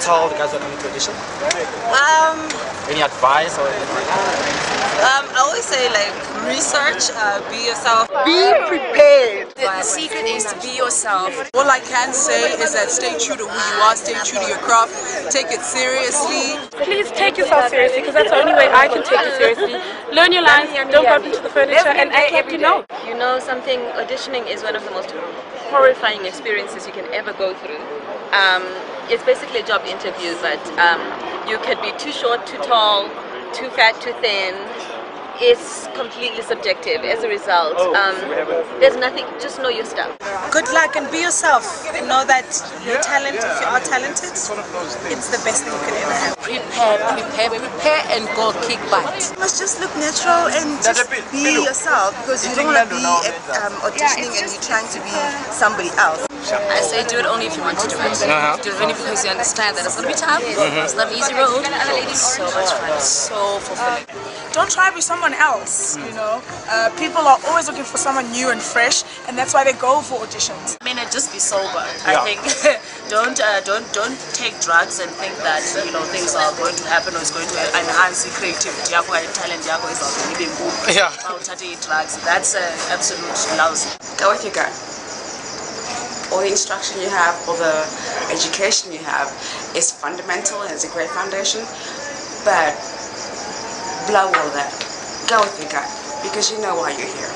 tell the guys that are coming to audition? Any advice or anything like that? I always say like research, be yourself. Be prepared. The secret is to be yourself. All I can say is that stay true to who you are, stay true to your craft, take it seriously. Please take yourself seriously, because that's the only way I can take you seriously. Learn your lines, don't bump into the furniture, and act like you know. You know something, auditioning is one of the most horrifying experiences you can ever go through. It's basically a job interview, but you could be too short, too tall, too fat, too thin. It's completely subjective. As a result, there's nothing, just know your stuff. Good luck and be yourself. Know that you're talented. If you are talented, it's the best thing you could ever have. Prepare and go kick butt. You must just look natural and just be yourself, because you don't want to be auditioning and you're trying to be somebody else. I say do it only if you want to do it. Do it only because you understand that it's going to be tough. It's not an easy road. It's so much fun. So fulfilling. Don't try to be someone else, you know. People are always looking for someone new and fresh, and that's why they go for auditions. I mean, just be sober. I think don't take drugs and think that things are going to happen or it's going to enhance your creativity. Your talent, your is going to be good. Drugs. That's absolute lousy. Go with your gut. All the instruction you have, all the education you have is fundamental and is a great foundation, but blow all that. Go with your gut, because you know why you're here.